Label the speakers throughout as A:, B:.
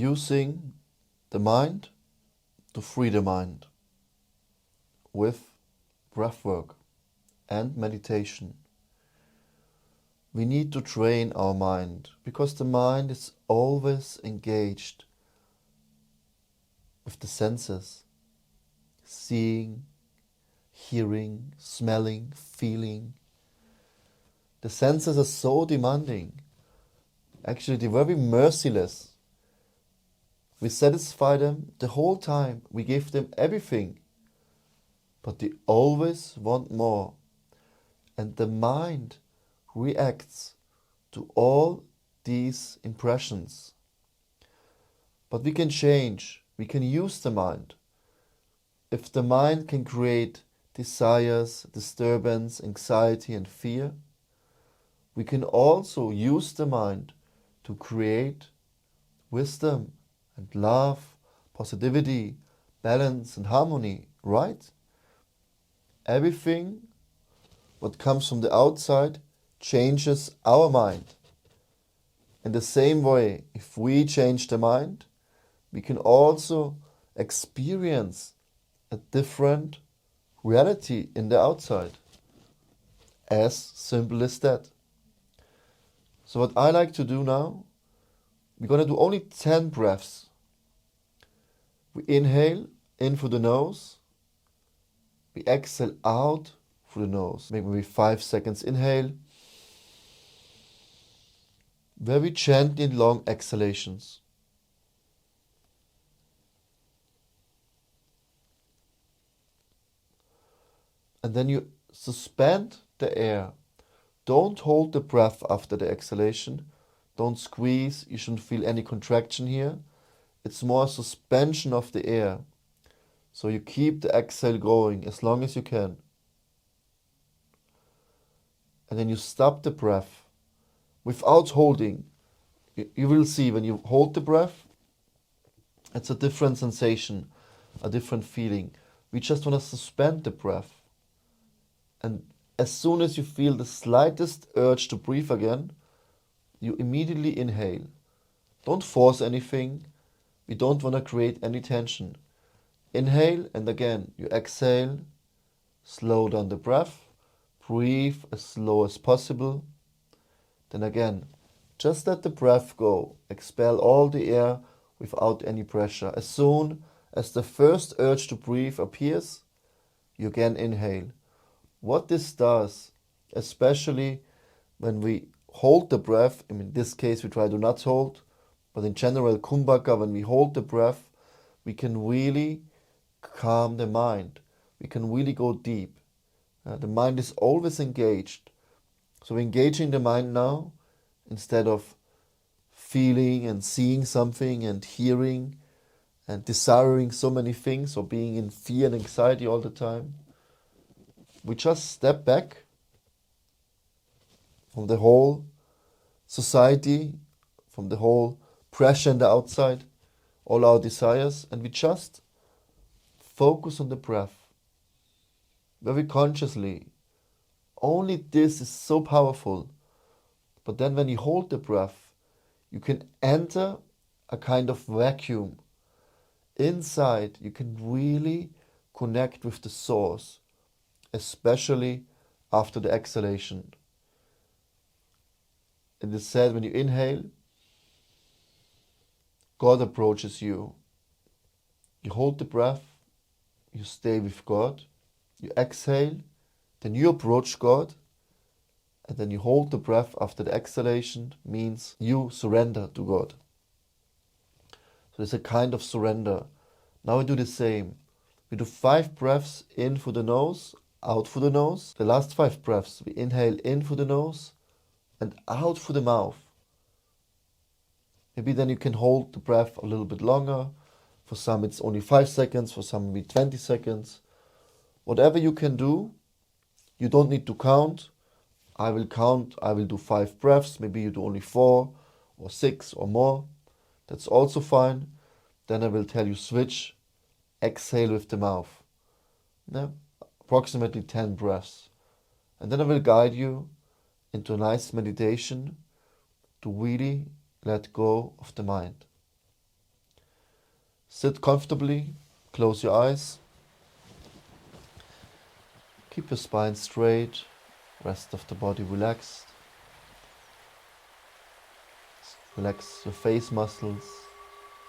A: using the mind to free the mind with breathwork and meditation. We need to train our mind because the mind is always engaged with the senses, seeing, hearing, smelling, feeling. The senses are so demanding. Actually, they're very merciless. We satisfy them the whole time. We give them everything. But they always want more. And the mind reacts to all these impressions. But we can change. We can use the mind. If the mind can create desires, disturbance, anxiety and fear, we can also use the mind to create wisdom and love, positivity, balance and harmony, right? Everything what comes from the outside changes our mind. In the same way, if we change the mind, we can also experience a different reality in the outside. As simple as that. So what I like to do now, we're going to do only 10 breaths. We inhale in through the nose. We exhale out through the nose. Maybe 5 seconds inhale. Very gently and long exhalations. And then you suspend the air. Don't hold the breath after the exhalation. Don't squeeze. You shouldn't feel any contraction here. It's more a suspension of the air. So you keep the exhale going as long as you can. And then you stop the breath without holding. You will see when you hold the breath, it's a different sensation, a different feeling. We just want to suspend the breath. And as soon as you feel the slightest urge to breathe again, you immediately inhale. Don't force anything. We don't want to create any tension. Inhale and again you exhale. Slow down the breath. Breathe as slow as possible. Then again, just let the breath go. Expel all the air without any pressure. As soon as the first urge to breathe appears, you again inhale. What this does, especially when we hold the breath, in this case we try to not hold, but in general kumbhaka, when we hold the breath, we can really calm the mind. We can really go deep. The mind is always engaged. So we're engaging the mind now instead of feeling and seeing something and hearing and desiring so many things or being in fear and anxiety all the time. We just step back from the whole society, from the whole pressure in the outside, all our desires, and we just focus on the breath very consciously. Only this is so powerful. But then when you hold the breath, you can enter a kind of vacuum. Inside, you can really connect with the source, especially after the exhalation. It is said when you inhale, God approaches you. You hold the breath, you stay with God. You exhale, then you approach God, and then you hold the breath after the exhalation, means you surrender to God. So it's a kind of surrender. Now we do the same. We do 5 breaths in through the nose, out through the nose. The last 5 breaths, we inhale in through the nose and out through the mouth. Maybe then you can hold the breath a little bit longer. For some it's only 5 seconds, for some maybe 20 seconds. Whatever you can do, you don't need to count. I will count, I will do 5 breaths, maybe you do only 4 or 6 or more. That's also fine. Then I will tell you switch, exhale with the mouth. Yeah? Approximately 10 breaths. And then I will guide you into a nice meditation to really let go of the mind. Sit comfortably, close your eyes, keep your spine straight, rest of the body relaxed. Relax your face muscles,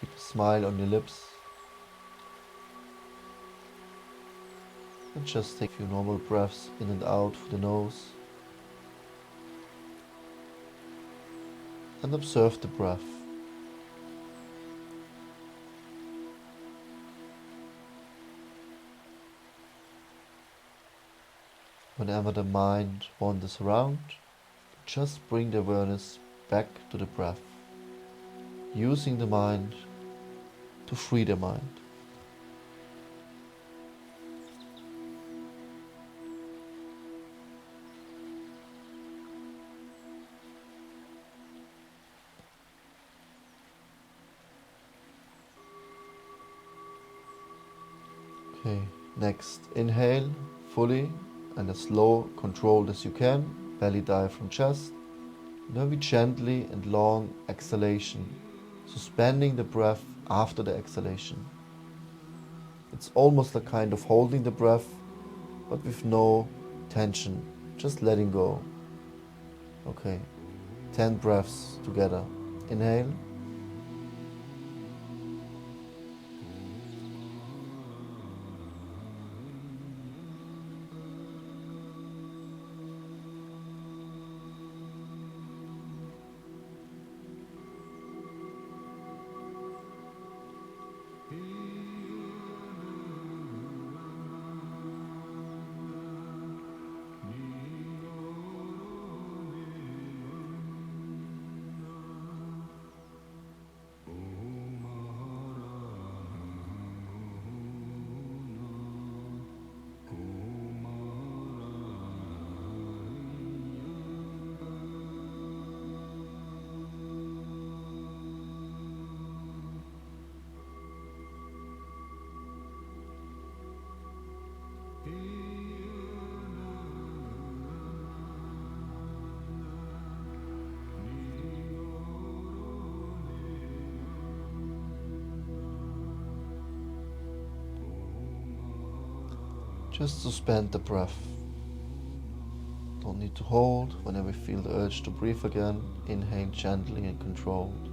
A: keep a smile on your lips. And just take a few normal breaths in and out through the nose. And observe the breath. Whenever the mind wanders around, just bring the awareness back to the breath, using the mind to free the mind. Okay, next, inhale fully and as slow, controlled as you can, belly, diaphragm, chest. Very gently and long exhalation, suspending the breath after the exhalation. It's almost a kind of holding the breath, but with no tension, just letting go. Okay, 10 breaths together. Inhale. Just suspend the breath. Don't need to hold. Whenever you feel the urge to breathe again, inhale gently and controlled.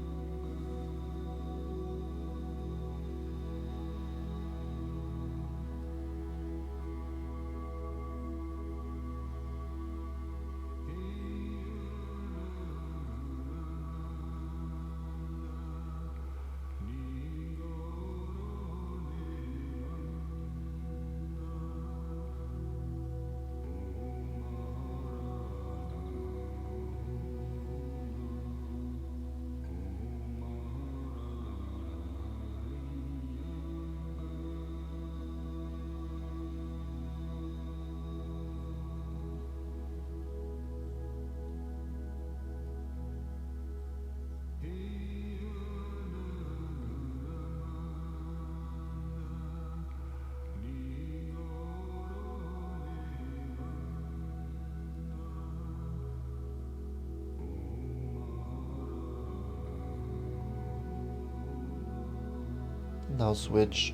A: Now switch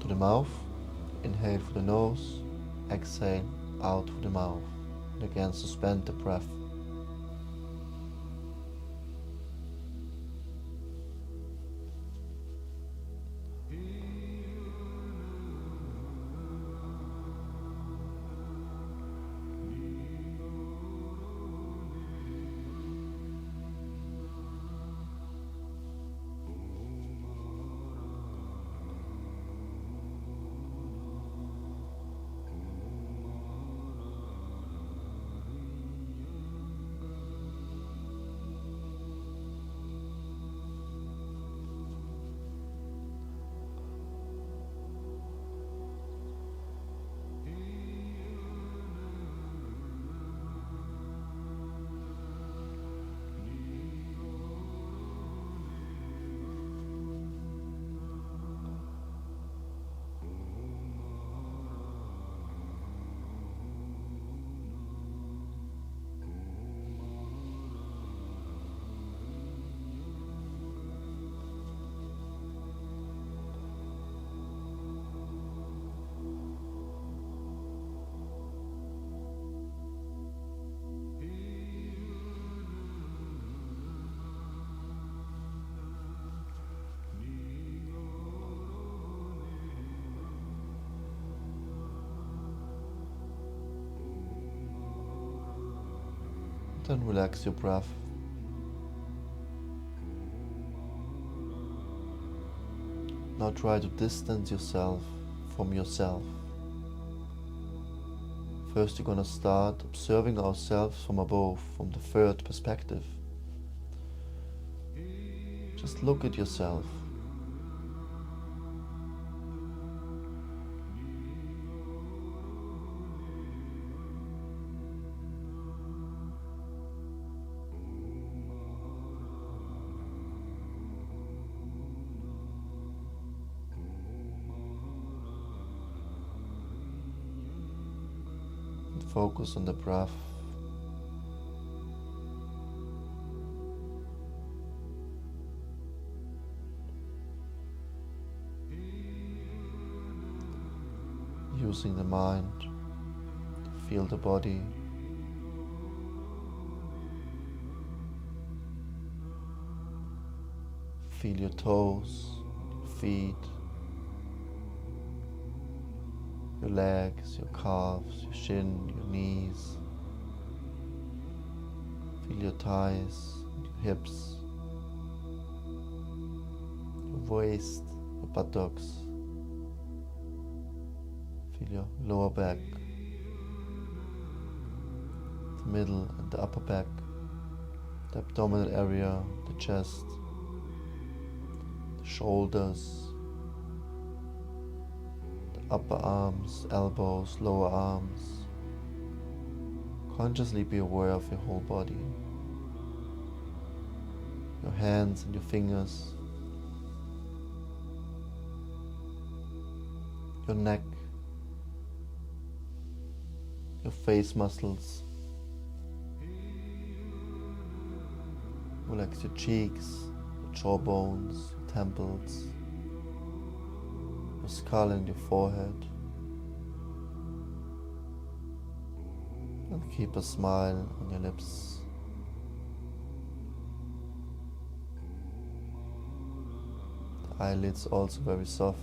A: to the mouth. Inhale through the nose, exhale out through the mouth. And again suspend the breath. Then relax your breath. Now try to distance yourself from yourself. First, you're going to start observing ourselves from above, from the third perspective. Just look at yourself. And focus on the breath. Using the mind to feel the body. Feel your toes, feet, your legs, your calves, your shin, your knees. Feel your thighs, your hips, your waist, your buttocks. Feel your lower back, the middle and the upper back, the abdominal area, the chest, the shoulders, the upper arms, elbows, lower arms. Consciously be aware of your whole body, your hands and your fingers, your neck, your face muscles. Relax your cheeks, your jawbones, your temples, your skull and your forehead. And keep a smile on your lips. The eyelids also very soft.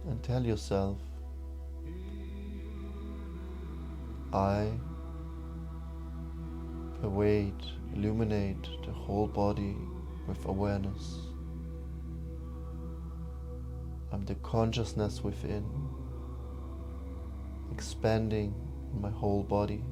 A: And tell yourself, I pervade, illuminate the whole body with awareness. I'm the consciousness within, expanding in my whole body.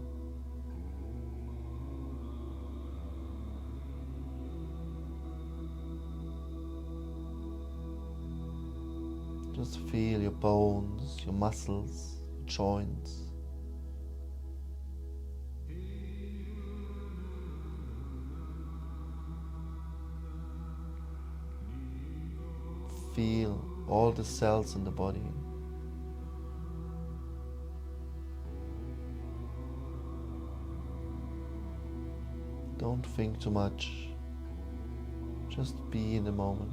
A: Just feel your bones, your muscles, your joints. Feel all the cells in the body. Don't think too much. Just be in the moment.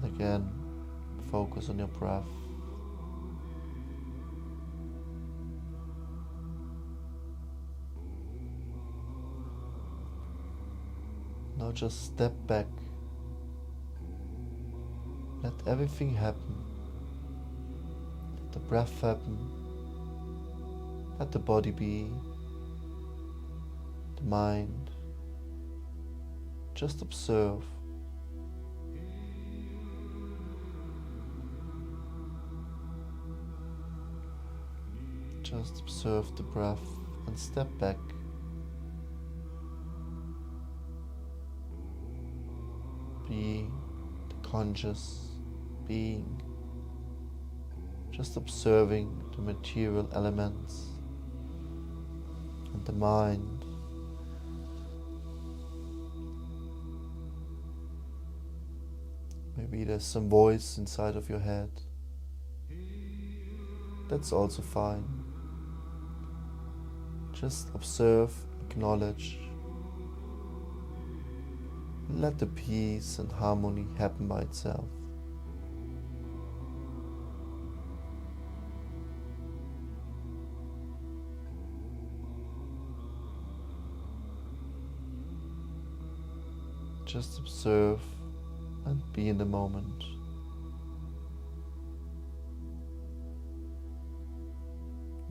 A: Again, focus on your breath. Now just step back. Let everything happen. Let the breath happen. Let the body be. The mind. Just observe. Just observe the breath and step back. Be the conscious being, just observing the material elements and the mind. Maybe there's some voice inside of your head. That's also fine. Just observe, acknowledge, Let the peace and harmony happen by itself. Just observe and be in the moment.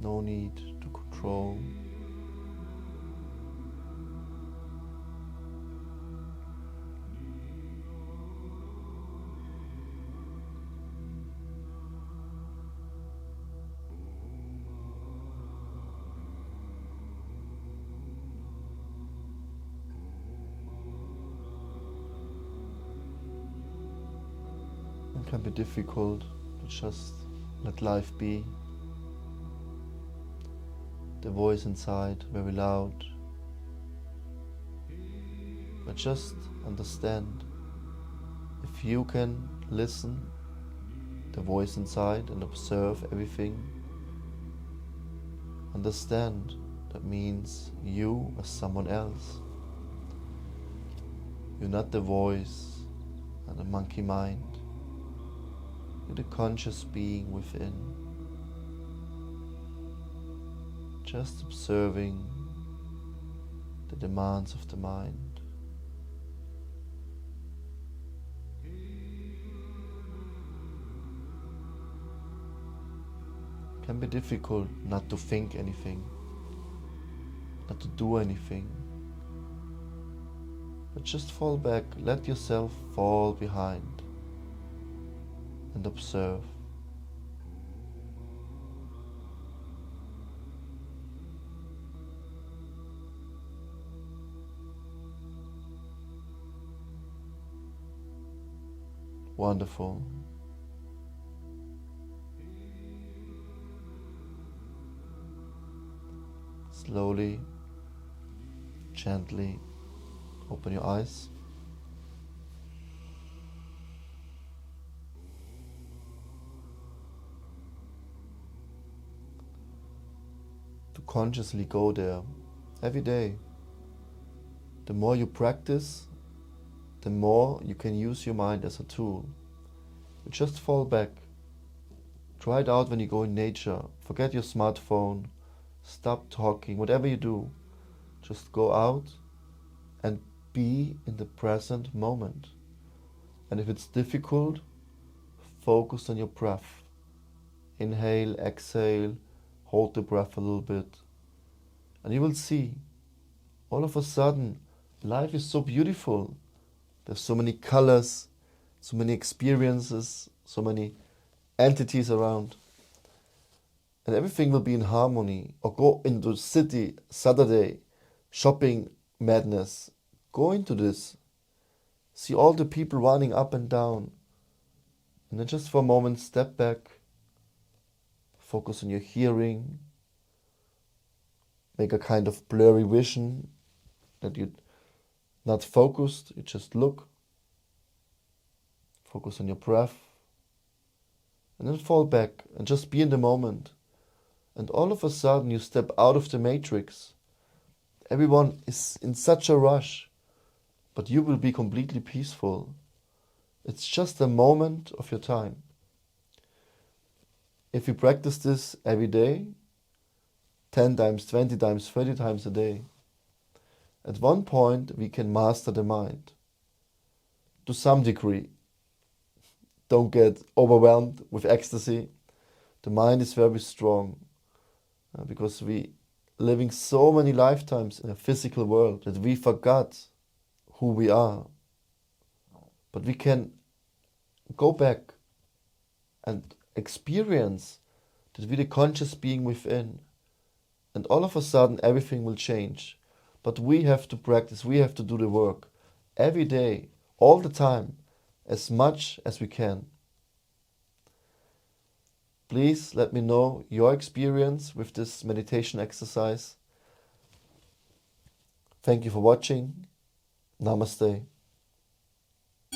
A: No need to control. It can be difficult to just let life be. The voice inside very loud. But just understand, if you can listen the voice inside and observe everything, understand that means you are someone else. You're not the voice and the monkey mind. You're the conscious being within. Just observing the demands of the mind. It can be difficult not to think anything, not to do anything. But just fall back, let yourself fall behind and observe. Wonderful. Slowly, gently open your eyes. To consciously go there every day. The more you practice, the more you can use your mind as a tool. You just fall back. Try it out when you go in nature. Forget your smartphone. Stop talking. Whatever you do, just go out and be in the present moment. And if it's difficult, focus on your breath. Inhale, exhale, hold the breath a little bit. And you will see, all of a sudden, life is so beautiful. There's so many colors, so many experiences, so many entities around. And everything will be in harmony. Or go into the city Saturday, shopping madness. Go into this. See all the people running up and down. And then just for a moment, step back. Focus on your hearing. Make a kind of blurry vision that you're not focused, you just look. Focus on your breath. And then fall back and just be in the moment. And all of a sudden you step out of the matrix. Everyone is in such a rush, but you will be completely peaceful. It's just a moment of your time. If you practice this every day, 10 times, 20 times, 30 times a day, at one point we can master the mind. To some degree. Don't get overwhelmed with ecstasy. The mind is very strong because we living so many lifetimes in a physical world that we forgot who we are. But we can go back and experience that we're the conscious being within. And all of a sudden everything will change. But we have to practice, we have to do the work every day, all the time, as much as we can. Please let me know your experience with this meditation exercise. Thank you for watching. Namaste.